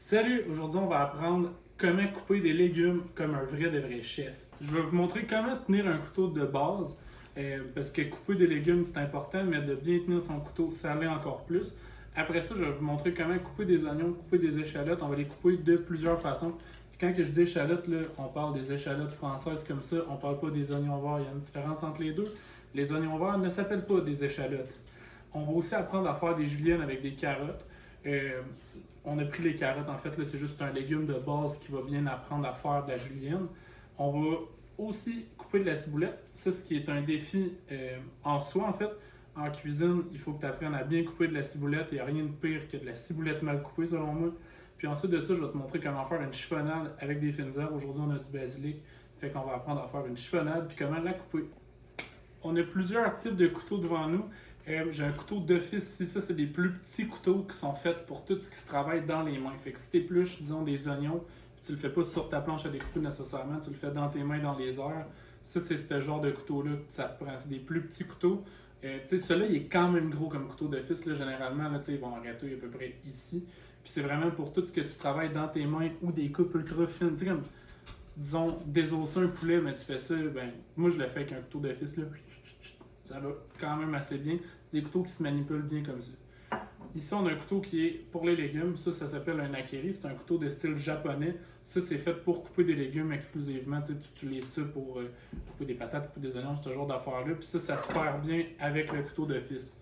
Salut, aujourd'hui on va apprendre comment couper des légumes comme un vrai de vrai chef. Je vais vous montrer comment tenir un couteau de base, parce que couper des légumes c'est important, mais de bien tenir son couteau, ça l'est encore plus. Après ça, je vais vous montrer comment couper des oignons, couper des échalotes. On va les couper de plusieurs façons. Puis quand que je dis échalotes, là, on parle des échalotes françaises comme ça, on parle pas des oignons verts. Il y a une différence entre les deux. Les oignons verts ne s'appellent pas des échalotes. On va aussi apprendre à faire des juliennes avec des carottes. Euh, on a pris les carottes, en fait, là, c'est juste un légume de base qui va bien apprendre à faire de la julienne. On va aussi couper de la ciboulette. Ça, ce qui est un défi en soi, en fait. En cuisine, il faut que tu apprennes à bien couper de la ciboulette. Il n'y a rien de pire que de la ciboulette mal coupée, selon moi. Puis ensuite de ça, je vais te montrer comment faire une chiffonnade avec des fines herbes. Aujourd'hui, on a du basilic. Fait qu'on va apprendre à faire une chiffonnade puis comment la couper. On a plusieurs types de couteaux devant nous. J'ai un couteau d'office ici. Ça, c'est des plus petits couteaux qui sont faits pour tout ce qui se travaille dans les mains. Fait que si tu épluches, disons, des oignons, puis tu le fais pas sur ta planche à découper nécessairement, tu le fais dans tes mains, dans les airs. Ça, c'est ce genre de couteau-là que ça te prend. C'est des plus petits couteaux. Celui-là, il est quand même gros comme couteau d'office. Là, généralement, là, ils vont arrêter à peu près ici. Puis c'est vraiment pour tout ce que tu travailles dans tes mains ou des coupes ultra fines. Tu sais, comme, disons, désosser un poulet, mais tu fais ça, ben, moi, je le fais avec un couteau d'office, là. Ça va quand même assez bien. C'est des couteaux qui se manipulent bien comme ça. Ici, on a un couteau qui est pour les légumes. Ça s'appelle un akiri. C'est un couteau de style japonais. Ça, c'est fait pour couper des légumes exclusivement. Tu utilises ça pour couper des patates, couper des oignons, ce genre d'affaires-là. Puis ça se perd bien avec le couteau d'office.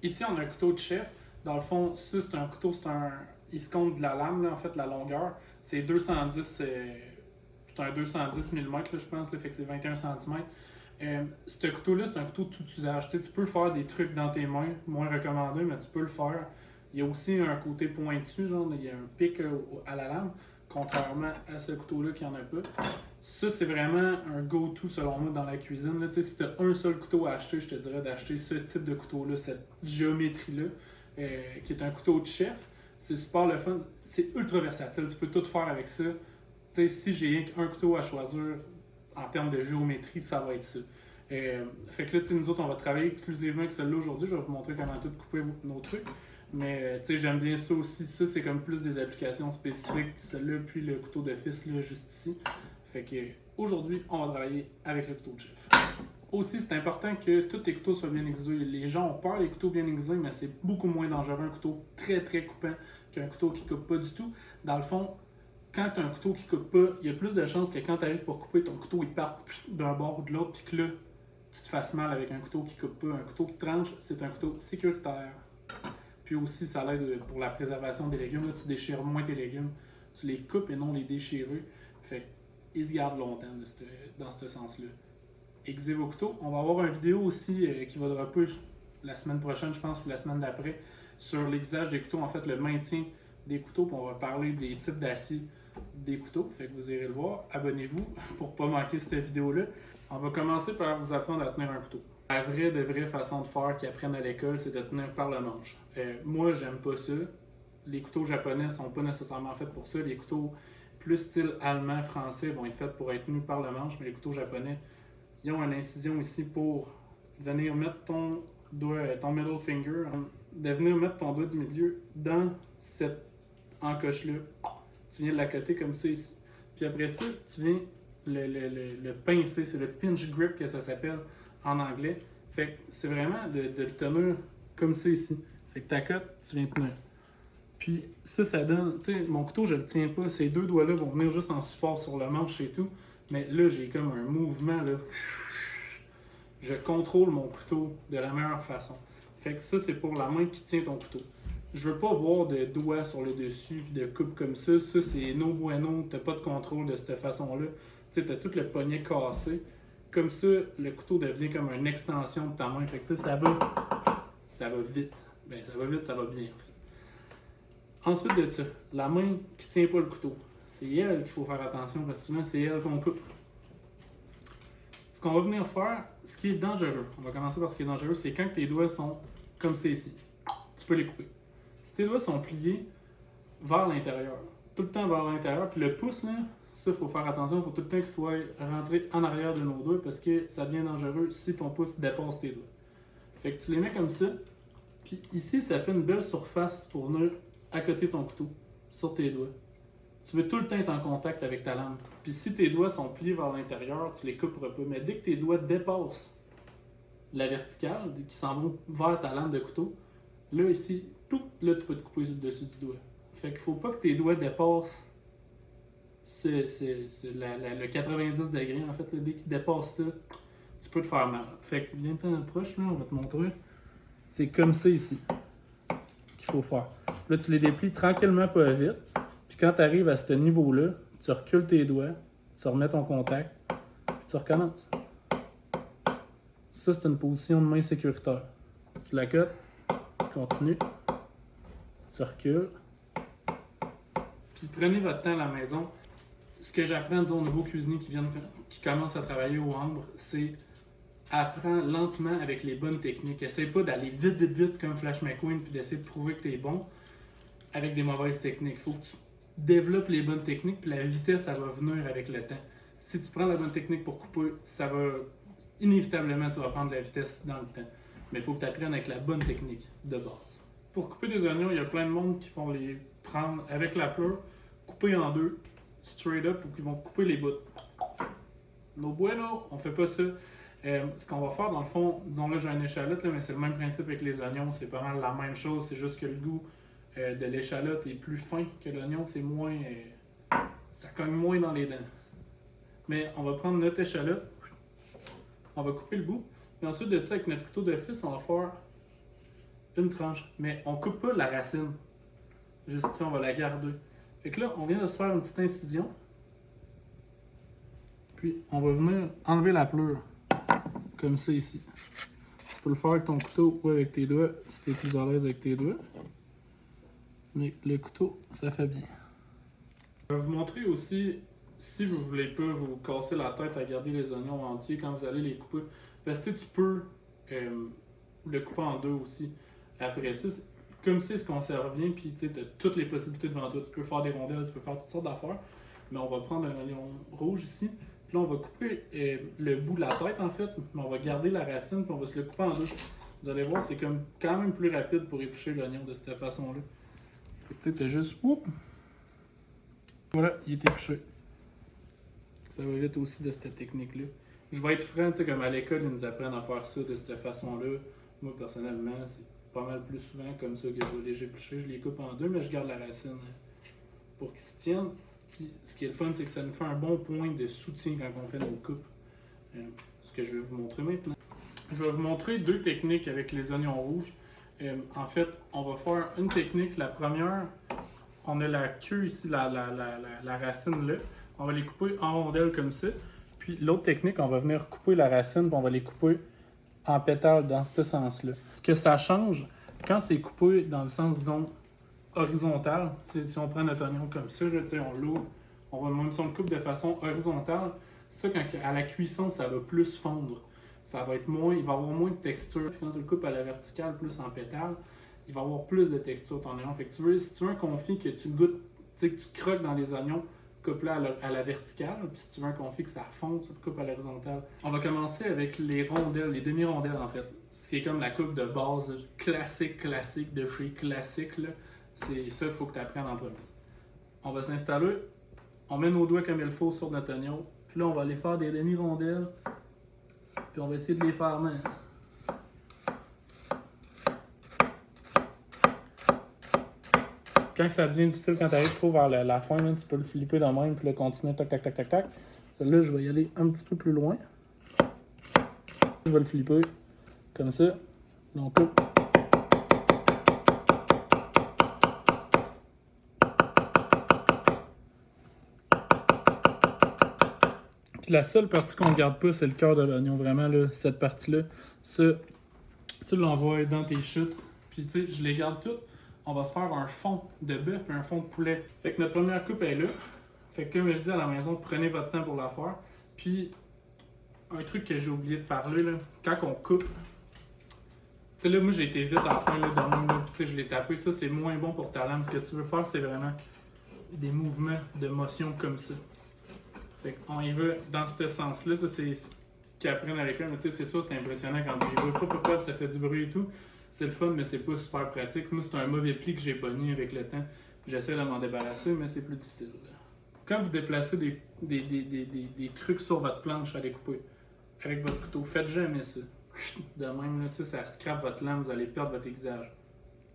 Ici, on a un couteau de chef. Dans le fond, ça, c'est un couteau, il se compte de la lame, là, en fait, la longueur. C'est 210, c'est un 210 mm, là, je pense, là, fait que c'est 21 cm. Ce couteau-là, c'est un couteau de tout usage. Tu peux faire des trucs dans tes mains, moins recommandé, mais tu peux le faire. Il y a aussi un côté pointu, genre, il y a un pic à la lame, contrairement à ce couteau-là qui en a pas. Ça, c'est vraiment un go-to selon moi dans la cuisine. Là. Si tu as un seul couteau à acheter, je te dirais d'acheter ce type de couteau-là, cette géométrie-là, qui est un couteau de chef. C'est super le fun. C'est ultra versatile. Tu peux tout faire avec ça. Si j'ai un couteau à choisir, en termes de géométrie, ça va être ça. Fait que là, nous autres, on va travailler exclusivement avec celle-là aujourd'hui. Je vais vous montrer comment tout couper nos trucs. Mais j'aime bien ça aussi. Ça, c'est comme plus des applications spécifiques. Celle-là, puis le couteau d'office, là, juste ici. Fait que aujourd'hui, on va travailler avec le couteau de chef. Aussi, c'est important que tous tes couteaux soient bien aiguisés. Les gens ont peur des couteaux bien aiguisés, mais c'est beaucoup moins dangereux un couteau très très coupant qu'un couteau qui coupe pas du tout. Dans le fond, quand tu as un couteau qui coupe pas, il y a plus de chances que quand tu arrives pour couper, ton couteau il parte d'un bord ou de l'autre, puis que là, tu te fasses mal avec un couteau qui coupe pas. Un couteau qui tranche, c'est un couteau sécuritaire. Puis aussi, ça l'aide pour la préservation des légumes. Là, tu déchires moins tes légumes. Tu les coupes et non les déchirer. Fait qu'ils se gardent longtemps dans ce sens-là. Aiguisez vos couteaux. On va avoir une vidéo aussi qui va dropper la semaine prochaine, je pense, ou la semaine d'après, sur l'aiguisage des couteaux, en fait, le maintien des couteaux. Puis on va parler des types d'acier des couteaux. Fait que vous irez le voir. Abonnez-vous pour ne pas manquer cette vidéo-là. On va commencer par vous apprendre à tenir un couteau. La vraie façon de faire qu'ils apprennent à l'école, c'est de tenir par le manche. Moi, j'aime pas ça. Les couteaux japonais sont pas nécessairement faits pour ça. Les couteaux plus style allemand, français vont être faits pour être tenus par le manche, mais les couteaux japonais, ils ont une incision ici pour venir mettre ton doigt, ton middle finger, de venir mettre ton doigt du milieu dans cette encoche-là. Tu viens de la coter comme ça ici. Puis après ça, tu viens le pincer, c'est le pinch grip que ça s'appelle en anglais. Fait que c'est vraiment de le tenir comme ça ici. Fait que ta cote, tu viens tenir. Puis ça donne, tu sais, mon couteau, je le tiens pas. Ces deux doigts-là vont venir juste en support sur le manche et tout. Mais là, j'ai comme un mouvement, là. Je contrôle mon couteau de la meilleure façon. Fait que ça, c'est pour la main qui tient ton couteau. Je veux pas voir de doigts sur le dessus et de coupe comme ça. Ça, c'est no bueno. T'as pas de contrôle de cette façon-là. Tu sais, t'as tout le poignet cassé. Comme ça, le couteau devient comme une extension de ta main. Fait que tu sais, ça va vite. Ben, ça va vite, ça va bien, en fait. Ensuite de ça, la main qui tient pas le couteau. C'est elle qu'il faut faire attention parce que souvent, c'est elle qu'on coupe. Ce qu'on va venir faire, ce qui est dangereux, on va commencer par ce qui est dangereux, c'est quand tes doigts sont comme c'est ici. Tu peux les couper. Si tes doigts sont pliés vers l'intérieur, tout le temps vers l'intérieur, puis le pouce, là, ça, il faut faire attention, il faut tout le temps qu'il soit rentré en arrière de nos doigts parce que ça devient dangereux si ton pouce dépasse tes doigts. Fait que tu les mets comme ça, puis ici, ça fait une belle surface pour venir accoter ton couteau. sur tes doigts. Tu veux tout le temps être en contact avec ta lame. Puis si tes doigts sont pliés vers l'intérieur, tu les couperas pas. Mais dès que tes doigts dépassent la verticale, qui s'en vont vers ta lame de couteau, là ici, là tu peux te couper sur le dessus du doigt. Fait qu'il faut pas que tes doigts dépassent le 90 degrés. En fait, là, dès qu'ils dépassent ça, tu peux te faire mal. Fait que viens-t'en proche, là, on va te montrer. C'est comme ça ici qu'il faut faire. Là, tu les déplies tranquillement, pas vite. Puis quand tu arrives à ce niveau-là, tu recules tes doigts, tu remets ton contact, puis tu recommences. Ça, c'est une position de main sécuritaire. Tu la cotes, tu continues, tu recules. Puis prenez votre temps à la maison. Ce que j'apprends, disons, aux nouveaux cuisiniers qui commencent à travailler au Ambre, c'est apprends lentement avec les bonnes techniques. Essaye pas d'aller vite comme Flash McQueen puis d'essayer de prouver que tu es bon avec des mauvaises techniques. Il faut que tu développes les bonnes techniques puis la vitesse, ça va venir avec le temps. Si tu prends la bonne technique pour couper, ça va inévitablement, tu vas prendre de la vitesse dans le temps. Mais il faut que tu apprennes avec la bonne technique de base. Pour couper des oignons, il y a plein de monde qui vont les prendre avec la pleure, couper en deux, straight up, ou qui vont couper les bouts. No bueno, on fait pas ça. Ce qu'on va faire, dans le fond, disons là, j'ai une échalote, là, mais c'est le même principe avec les oignons, c'est pas mal la même chose, c'est juste que le goût de l'échalote est plus fin que l'oignon, c'est moins. Ça cogne moins dans les dents. Mais on va prendre notre échalote, on va couper le bout, et ensuite de ça, avec notre couteau de fils, on va faire une tranche. Mais on coupe pas la racine. Juste ici, on va la garder. Fait que là, on vient de se faire une petite incision. Puis, on va venir enlever la pleure. Comme ça ici. Tu peux le faire avec ton couteau ou avec tes doigts, si tu es plus à l'aise avec tes doigts. Mais le couteau, ça fait bien. Je vais vous montrer aussi, si vous ne voulez pas vous casser la tête à garder les oignons entiers quand vous allez les couper. Parce que tu peux le couper en deux aussi. Après ça, comme ça, il se conserve bien, puis tu as toutes les possibilités devant toi. Tu peux faire des rondelles, tu peux faire toutes sortes d'affaires. Mais on va prendre un oignon rouge ici. Puis là, on va couper le bout de la tête, en fait, mais on va garder la racine, puis on va se le couper en deux. Vous allez voir, c'est comme quand même plus rapide pour éplucher l'oignon de cette façon-là. Fait que tu sais, t'as juste... Oups! Voilà, il est épluché. Ça va vite aussi de cette technique-là. Je vais être franc, tu sais, comme à l'école, ils nous apprennent à faire ça de cette façon-là. Moi, personnellement, c'est pas mal plus souvent comme ça que je vais les éplucher. Je les coupe en deux, mais je garde la racine pour qu'ils se tiennent. Puis, ce qui est le fun, c'est que ça nous fait un bon point de soutien quand on fait nos coupes. Ce que je vais vous montrer maintenant. Je vais vous montrer deux techniques avec les oignons rouges. En fait, on va faire une technique. La première, on a la queue ici, la racine là. On va les couper en rondelles comme ça. Puis l'autre technique, on va venir couper la racine, puis on va les couper en pétales dans ce sens-là. Ce que ça change, quand c'est coupé dans le sens, disons, horizontal, si on prend notre oignon comme ça, là, on l'ouvre, on va même si on le coupe de façon horizontale, ça, quand, à la cuisson, ça va plus fondre. Ça va être moins, il va avoir moins de texture. Puis quand tu le coupes à la verticale, plus en pétale, il va avoir plus de texture ton oignon. Fait que si tu veux un confit que tu goûtes, que tu croques dans les oignons, coupe-le à la verticale. Puis si tu veux un confit que ça fonde, tu le coupes à l'horizontale. On va commencer avec les rondelles, les demi-rondelles en fait. Ce qui est comme la coupe de base classique de chez Classique, là. C'est ça qu'il faut que tu apprennes en premier. On va s'installer, on met nos doigts comme il faut sur notre oignon, puis là on va aller faire des demi-rondelles, puis on va essayer de les faire minces. Quand ça devient difficile, quand tu arrives trop vers la fin, là, tu peux le flipper de même, puis là continuer, tac, tac, tac, tac, tac. Là, je vais y aller un petit peu plus loin. Je vais le flipper, comme ça. Là, on coupe. Puis la seule partie qu'on ne garde pas, c'est le cœur de l'oignon. Vraiment, là, cette partie-là, ça, tu l'envoies dans tes chutes. Puis, tu sais, je les garde toutes. On va se faire un fond de bœuf et un fond de poulet. Fait que notre première coupe est là. Fait que comme je dis à la maison, prenez votre temps pour la faire. Puis, un truc que j'ai oublié de parler, là, quand on coupe, tu sais, là, moi, j'ai été vite à la fin, là, dans mon, tu sais, je l'ai tapé. Ça, c'est moins bon pour ta lame. Ce que tu veux faire, c'est vraiment des mouvements de motion comme ça. Fait qu'on y va dans ce sens-là. Ça, c'est ce qu'ils apprennent à l'école. Mais tu sais, c'est ça, c'est impressionnant quand tu y vas. Pas, ça fait du bruit et tout. C'est le fun, mais c'est pas super pratique. Moi, c'est un mauvais pli que j'ai pogné avec le temps. J'essaie de m'en débarrasser, mais c'est plus difficile. Quand vous déplacez des trucs sur votre planche à découper avec votre couteau, faites jamais ça. De même, là, ça scrape votre lame, vous allez perdre votre aiguisage.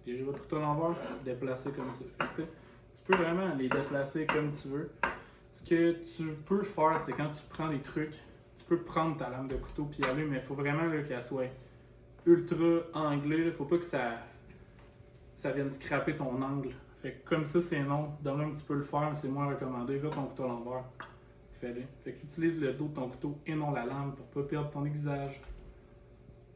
Tirez votre couteau à l'envers, déplacez comme ça. Fait que, tu peux vraiment les déplacer comme tu veux. Ce que tu peux faire, c'est quand tu prends des trucs, tu peux prendre ta lame de couteau puis y aller, mais il faut vraiment qu'elle soit ultra anglée. Il ne faut pas que ça vienne scraper ton angle. Fait que comme ça, c'est non. De même, tu peux le faire, mais c'est moins recommandé. Va ton couteau à l'envers. Fais-le. Fait qu'utilise le dos de ton couteau et non la lame pour ne pas perdre ton aiguisage.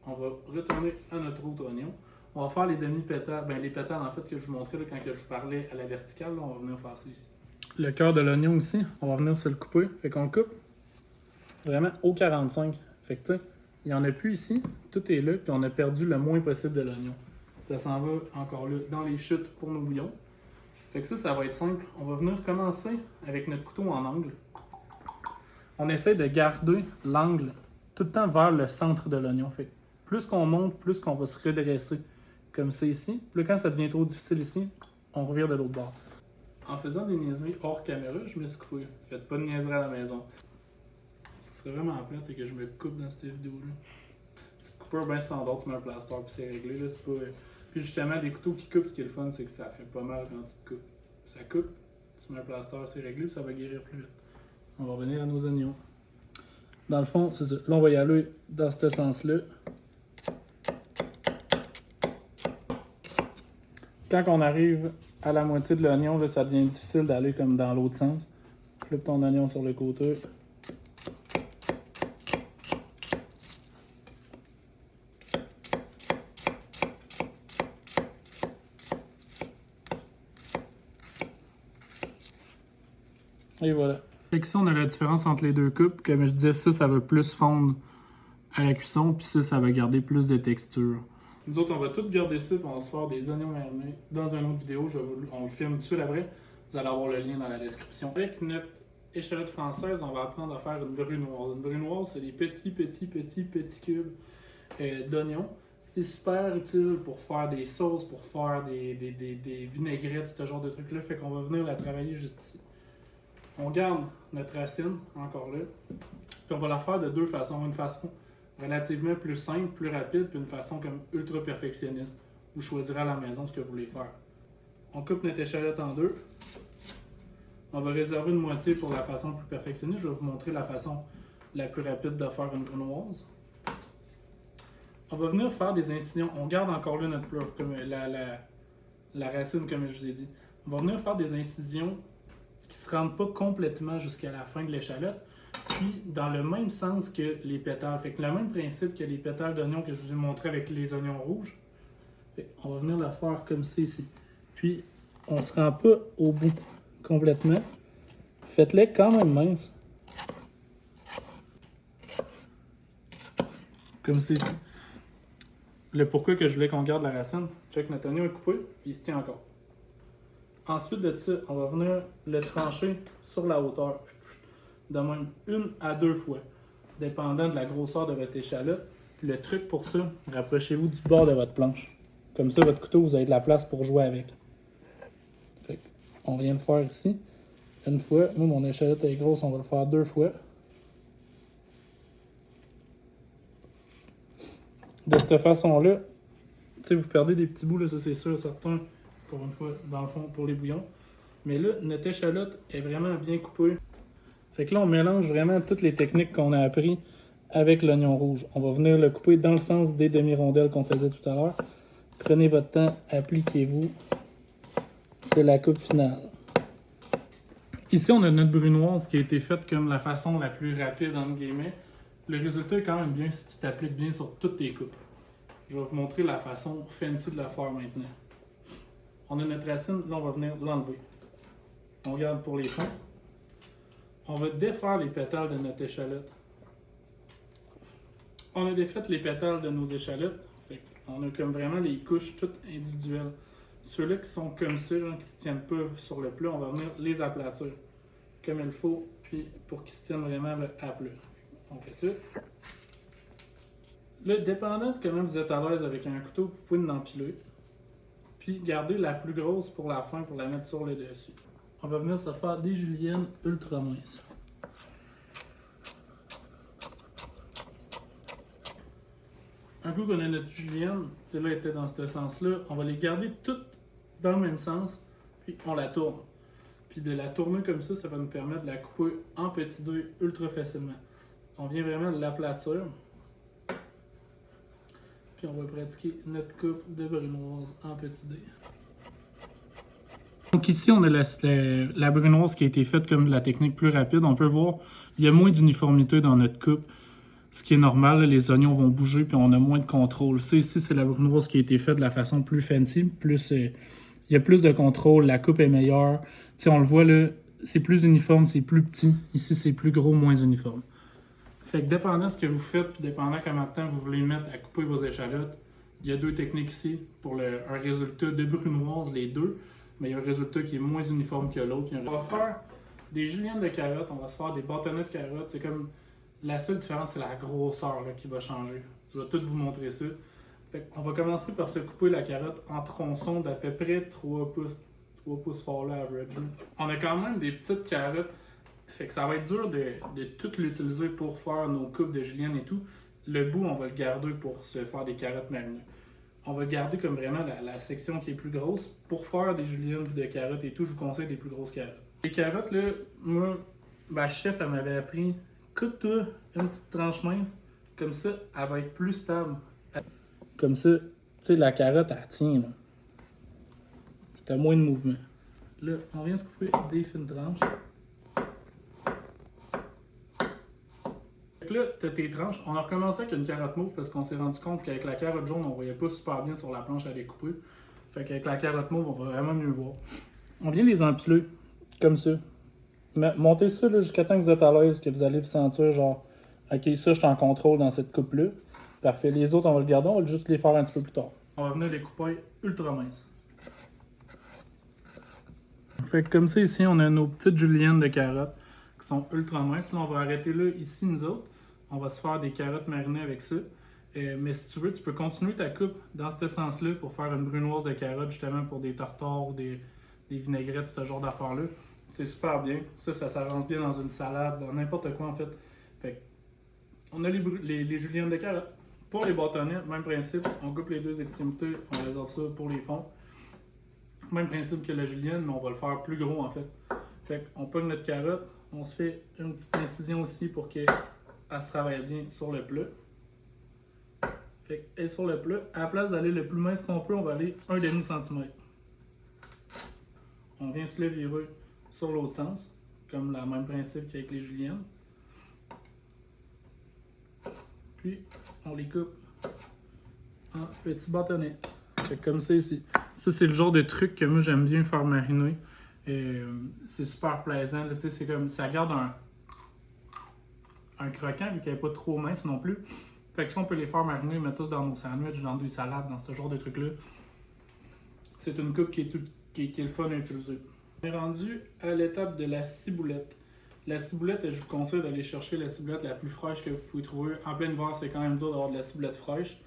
On va retourner à notre autre oignon. On va faire les demi-pétales. Ben, les pétales, en fait, que je vous montrais là, quand je vous parlais à la verticale. Là, on va venir faire ça ici. Le cœur de l'oignon ici, on va venir se le couper. Fait qu'on le coupe vraiment au 45. Fait que tu sais, il n'y en a plus ici. Tout est là, puis on a perdu le moins possible de l'oignon. Ça s'en va encore là dans les chutes pour nos bouillons. Fait que ça va être simple. On va venir commencer avec notre couteau en angle. On essaie de garder l'angle tout le temps vers le centre de l'oignon. Fait que plus qu'on monte, plus qu'on va se redresser. Comme ça ici. Puis là, quand ça devient trop difficile ici, on revient de l'autre bord. En faisant des niaiseries hors caméra, je me suis coupé. Faites pas de niaiseries à la maison. Ce qui serait vraiment plate, c'est que je me coupe dans cette vidéo-là. Petit coupeur bien standard, tu mets un plaster puis c'est réglé. Là, c'est pas... Puis justement, les couteaux qui coupent, ce qui est le fun, c'est que ça fait pas mal quand tu te coupes. Ça coupe, tu mets un plaster, c'est réglé, puis ça va guérir plus vite. On va revenir à nos oignons. Dans le fond, c'est ça. Là, on va y aller dans ce sens-là. Quand on arrive à la moitié de l'oignon, là, ça devient difficile d'aller comme dans l'autre sens. Flippe ton oignon sur le côté. Et voilà. Fait que ici, on a la différence entre les deux coupes. Comme je disais, ça va plus fondre à la cuisson, puis ça va garder plus de texture. Nous autres, on va tout garder ça, puis on va se faire des oignons marinés dans une autre vidéo. On le filme tout de suite après. Vous allez avoir le lien dans la description. Avec notre échalote française, on va apprendre à faire une brunoise. Une brunoise, c'est des petits cubes d'oignons. C'est super utile pour faire des sauces, pour faire des vinaigrettes, ce genre de trucs-là. Fait qu'on va venir la travailler juste ici. On garde notre racine, encore là, puis on va la faire de deux façons. Une façon relativement plus simple, plus rapide, puis une façon comme ultra perfectionniste. Vous choisirez à la maison ce que vous voulez faire. On coupe notre échalote en deux. On va réserver une moitié pour la façon plus perfectionniste. Je vais vous montrer la façon la plus rapide de faire une brunoise. On va venir faire des incisions. On garde encore là notre pleur, comme la racine, comme je vous ai dit. On va venir faire des incisions qui ne se rendent pas complètement jusqu'à la fin de l'échalote, puis dans le même sens que les pétales. Fait que le même principe que les pétales d'oignon que je vous ai montré avec les oignons rouges. Fait on va venir la faire comme ça ici. Puis, on ne se rend pas au bout complètement. Faites-les quand même minces. Comme ça ici. Le pourquoi que je voulais qu'on garde la racine, check, notre oignon est coupé, puis il se tient encore. Ensuite de ça, on va venir le trancher sur la hauteur. De même, 1 à 2 fois, dépendant de la grosseur de votre échalote. Puis le truc pour ça, rapprochez-vous du bord de votre planche. Comme ça, votre couteau, vous avez de la place pour jouer avec. Fait on vient le faire ici. Une fois. Moi, mon échalote est grosse, on va le faire 2 fois. De cette façon-là, tu sais, vous perdez des petits bouts, là, ça c'est sûr, certain. Encore une fois, dans le fond, pour les bouillons. Mais là, notre échalote est vraiment bien coupée. Fait que là, on mélange vraiment toutes les techniques qu'on a appris avec l'oignon rouge. On va venir le couper dans le sens des demi-rondelles qu'on faisait tout à l'heure. Prenez votre temps, appliquez-vous. C'est la coupe finale. Ici, on a notre brunoise qui a été faite comme la façon la plus rapide, entre guillemets. Le résultat est quand même bien si tu t'appliques bien sur toutes tes coupes. Je vais vous montrer la façon fancy de la faire maintenant. On a notre racine, là on va venir l'enlever. On garde pour les fonds. On va défaire les pétales de notre échalote. On a défait les pétales de nos échalotes. Fait on a comme vraiment les couches toutes individuelles. Ceux-là qui sont comme ça, genre, qui ne se tiennent pas sur le plat, on va venir les aplatir comme il faut, puis pour qu'ils se tiennent vraiment à plat. On fait ça. Là, dépendant de comment vous êtes à l'aise avec un couteau, vous pouvez l'empiler. puis garder la plus grosse pour la fin pour la mettre sur le dessus. On va venir se faire des juliennes ultra minces. Un coup qu'on a notre julienne, celle-là était dans ce sens-là, on va les garder toutes dans le même sens, puis on la tourne. Puis de la tourner comme ça va nous permettre de la couper en petits dés ultra facilement. On vient vraiment l'aplatir. Puis on va pratiquer notre coupe de brunoise en petits dés. Donc ici, on a la brunoise qui a été faite comme la technique plus rapide. On peut voir, il y a moins d'uniformité dans notre coupe. Ce qui est normal, là, les oignons vont bouger puis on a moins de contrôle. Ça ici, c'est la brunoise qui a été faite de la façon plus fancy. Plus, il y a plus de contrôle, la coupe est meilleure. T'sais, on le voit là, c'est plus uniforme, c'est plus petit. Ici, c'est plus gros, moins uniforme. Fait que dépendant de ce que vous faites, puis dépendant combien de temps vous voulez mettre à couper vos échalotes, il y a deux techniques ici pour un résultat de brunoise, les deux. Mais il y a un résultat qui est moins uniforme que l'autre. On va faire des juliennes de carottes, on va se faire des bâtonnets de carottes. C'est comme la seule différence, c'est la grosseur là, qui va changer. Je vais tout vous montrer ça. Fait on va commencer par se couper la carotte en tronçons d'à peu près 3 pouces forts là, average. On a quand même des petites carottes. Fait que ça va être dur de tout l'utiliser pour faire nos coupes de julienne et tout. Le bout, on va le garder pour se faire des carottes marinées. On va garder comme vraiment la section qui est plus grosse. Pour faire des juliennes et des carottes et tout, je vous conseille des plus grosses carottes. Les carottes, là, moi, ma chef, elle m'avait appris, coupe-toi une petite tranche mince, comme ça, elle va être plus stable. Comme ça, tu sais, la carotte, elle tient, là. T'as moins de mouvement. Là, on vient se couper des fines tranches. Là, tu as tes tranches. On a recommencé avec une carotte mauve parce qu'on s'est rendu compte qu'avec la carotte jaune, on voyait pas super bien sur la planche à découper. Fait qu'avec la carotte mauve, on va vraiment mieux voir. On vient les empiler, comme ça. Montez ça jusqu'à temps que vous êtes à l'aise, que vous allez vous sentir genre, ok, ça, je suis en contrôle dans cette coupe-là. Parfait. Les autres, on va le garder, on va juste les faire un petit peu plus tard. On va venir les couper ultra minces. Fait que comme ça, ici, on a nos petites juliennes de carottes qui sont ultra minces. Là, on va arrêter là, ici, nous autres. On va se faire des carottes marinées avec ça. Mais si tu veux, tu peux continuer ta coupe dans ce sens-là pour faire une brunoise de carottes, justement pour des tartares, des vinaigrettes, ce genre d'affaires-là. C'est super bien. Ça s'arrange bien dans une salade, dans n'importe quoi, en fait. Fait on a les juliennes de carottes. Pour les bâtonnets, même principe. On coupe les deux extrémités, on réserve ça pour les fonds. Même principe que la julienne, mais on va le faire plus gros, en fait. Fait qu'on pogne notre carotte, on se fait une petite incision aussi pour qu'elle se travaille bien sur le plat. Fait qu'elle est sur le plat. À la place d'aller le plus mince qu'on peut, on va aller 1,5 cm. On vient se le virer sur l'autre sens, comme le même principe qu'avec les juliennes. Puis, on les coupe en petits bâtonnets. Fait comme ça ici. Ça, c'est le genre de truc que moi, j'aime bien faire mariner. C'est super plaisant. Là, c'est comme, ça garde un croquant, vu qu'elle n'est pas trop mince non plus. Fait que ça, on peut les faire mariner, mettre ça dans nos sandwichs, dans des salades, dans ce genre de trucs-là. C'est une coupe qui est le fun à utiliser. On est rendu à l'étape de la ciboulette. La ciboulette, je vous conseille d'aller chercher la ciboulette la plus fraîche que vous pouvez trouver. En plein hiver, c'est quand même dur d'avoir de la ciboulette fraîche.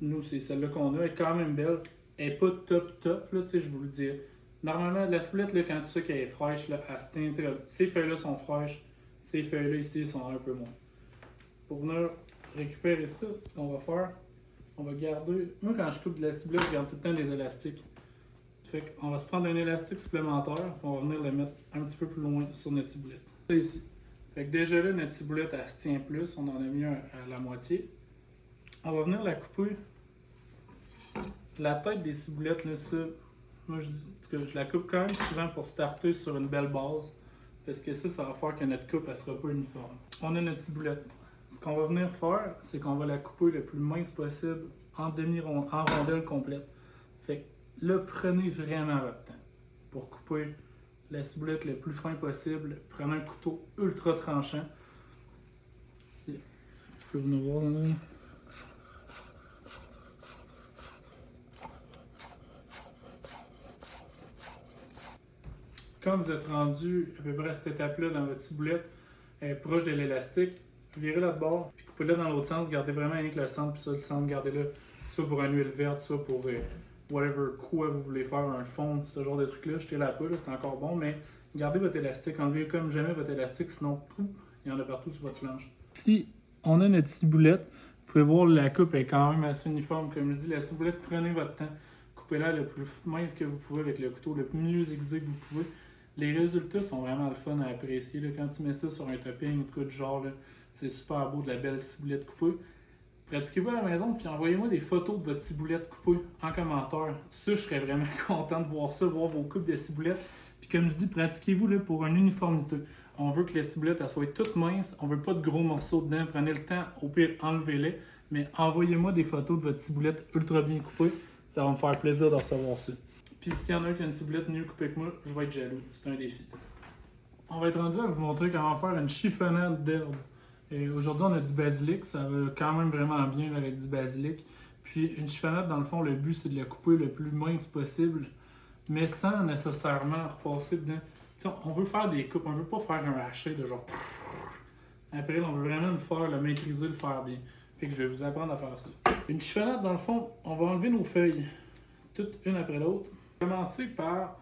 Nous, c'est celle-là qu'on a. Elle est quand même belle. Elle n'est pas top, là, je vous le dis. Normalement, la ciboulette, là, quand tu sais qu'elle est fraîche, là, elle se tient. Ces feuilles-là sont fraîches. Ces feuilles-là ici sont un peu moins. Pour venir récupérer ça, ce qu'on va faire, on va garder. Moi, quand je coupe de la ciboulette, je garde tout le temps des élastiques. Fait qu'on va se prendre un élastique supplémentaire, puis on va venir le mettre un petit peu plus loin sur notre ciboulette. C'est ici. Fait que déjà là, notre ciboulette, elle se tient plus. On en a mis à la moitié. On va venir la couper. La tête des ciboulettes, là, ça, moi je la coupe quand même souvent pour starter sur une belle base. Parce que ça va faire que notre coupe, elle sera pas uniforme. On a notre ciboulette. Ce qu'on va venir faire, c'est qu'on va la couper le plus mince possible en rondelle complète. Fait que là, prenez vraiment votre temps pour couper la ciboulette le plus fin possible. Prenez un couteau ultra tranchant. Tu peux venir voir là. Quand vous êtes rendu à peu près à cette étape-là dans votre ciboulette, proche de l'élastique, virez-la de bord, puis coupez-la dans l'autre sens, gardez vraiment rien que le centre, puis ça, le centre, gardez-le, soit pour une huile verte, soit pour whatever quoi vous voulez faire, un fond, ce genre de truc-là, jetez-la pas, là, c'est encore bon, mais gardez votre élastique, enlevez comme jamais votre élastique, sinon pouf, il y en a partout sur votre flanche. Si on a notre ciboulette, vous pouvez voir la coupe est quand même assez uniforme. Comme je dis, la ciboulette, prenez votre temps. Coupez-la le plus mince que vous pouvez avec le couteau, le mieux aiguisé que vous pouvez. Les résultats sont vraiment le fun à apprécier. Là. Quand tu mets ça sur un topping ou de quoi de genre, là, c'est super beau de la belle ciboulette coupée. Pratiquez-vous à la maison, puis envoyez-moi des photos de votre ciboulette coupée en commentaire. Ça, je serais vraiment content de voir ça, voir vos coupes de ciboulette. Puis comme je dis, pratiquez-vous là, pour une uniformité. On veut que la ciboulette elle soit toute mince, on veut pas de gros morceaux dedans. Prenez le temps, au pire, enlevez-les. Mais envoyez-moi des photos de votre ciboulette ultra bien coupée. Ça va me faire plaisir de recevoir ça. Puis s'il y en a qui a une ciboulette mieux coupée que moi, je vais être jaloux. C'est un défi. On va être rendu à vous montrer comment faire une chiffonnade d'herbe. Aujourd'hui, on a du basilic. Ça va quand même vraiment bien là, avec du basilic. Puis une chiffonnade, dans le fond, le but, c'est de la couper le plus mince possible, mais sans nécessairement repasser dedans. T'sais, on veut faire des coupes, on veut pas faire un haché de genre. Après, on veut vraiment le faire, le maîtriser, le faire bien. Fait que je vais vous apprendre à faire ça. Une chiffonnade, dans le fond, on va enlever nos feuilles, toutes une après l'autre. Commencer par.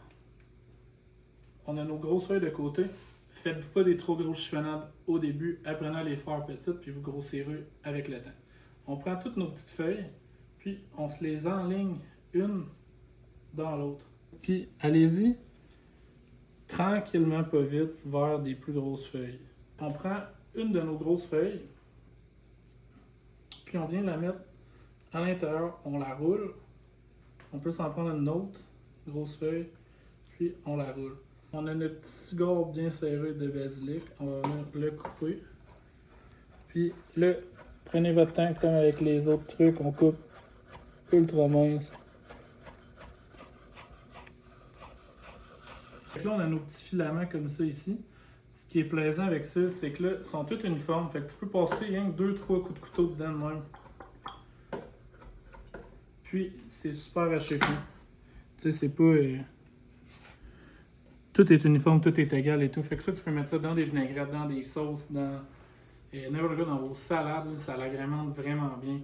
On a nos grosses feuilles de côté. Faites-vous pas des trop grosses chiffonnades au début, apprenez à les faire petites, puis vous grossirez avec le temps. On prend toutes nos petites feuilles, puis on se les enligne une dans l'autre. Puis allez-y tranquillement, pas vite, vers des plus grosses feuilles. On prend une de nos grosses feuilles, puis on vient la mettre à l'intérieur, on la roule. On peut s'en prendre une autre grosse feuille, puis on la roule. On a notre petit cigare bien serré de basilic, on va venir le couper. Puis là, prenez votre temps comme avec les autres trucs, on coupe ultra mince. Fait que là, on a nos petits filaments comme ça ici. Ce qui est plaisant avec ça, c'est que là, ils sont tous uniformes. Fait que tu peux passer rien que 2-3 coups de couteau dedans de même. Puis, c'est super à chauffer. Tu sais, c'est pas... Tout est uniforme, tout est égal et tout. Fait que ça, tu peux mettre ça dans des vinaigrettes, dans des sauces, dans n'importe quoi, dans vos salades. Là, ça l'agrémente vraiment bien.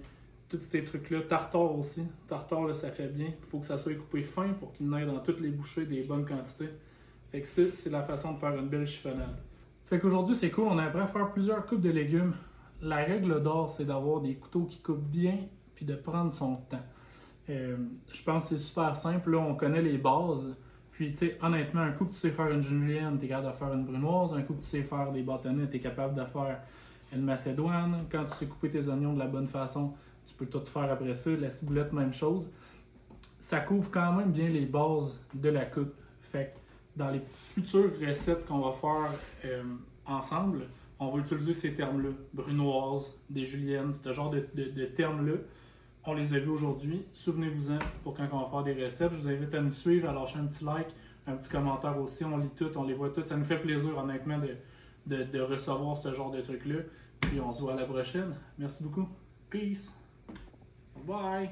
Tous ces trucs-là. Tartare aussi. Tartare, là, ça fait bien. Il faut que ça soit coupé fin pour qu'il n'aille dans toutes les bouchées des bonnes quantités. Fait que ça, c'est la façon de faire une belle chiffonnade. Fait qu'aujourd'hui, c'est cool. On a appris à faire plusieurs coupes de légumes. La règle d'or, c'est d'avoir des couteaux qui coupent bien puis de prendre son temps. Je pense que c'est super simple. Là, on connaît les bases. Puis, tu sais, honnêtement, un coup que tu sais faire une julienne, t'es capable de faire une brunoise. Un coup que tu sais faire des bâtonnets, t'es capable de faire une macédoine. Quand tu sais couper tes oignons de la bonne façon, tu peux tout faire après ça. La ciboulette, même chose. Ça couvre quand même bien les bases de la coupe. Fait que dans les futures recettes qu'on va faire ensemble, on va utiliser ces termes-là. Brunoise, des juliennes, ce genre de termes-là. On les a vus aujourd'hui. Souvenez-vous-en pour quand on va faire des recettes. Je vous invite à nous suivre, à lâcher un petit like, un petit commentaire aussi. On lit tout, on les voit toutes. Ça nous fait plaisir, honnêtement, de recevoir ce genre de trucs-là. Puis on se voit à la prochaine. Merci beaucoup. Peace. Bye.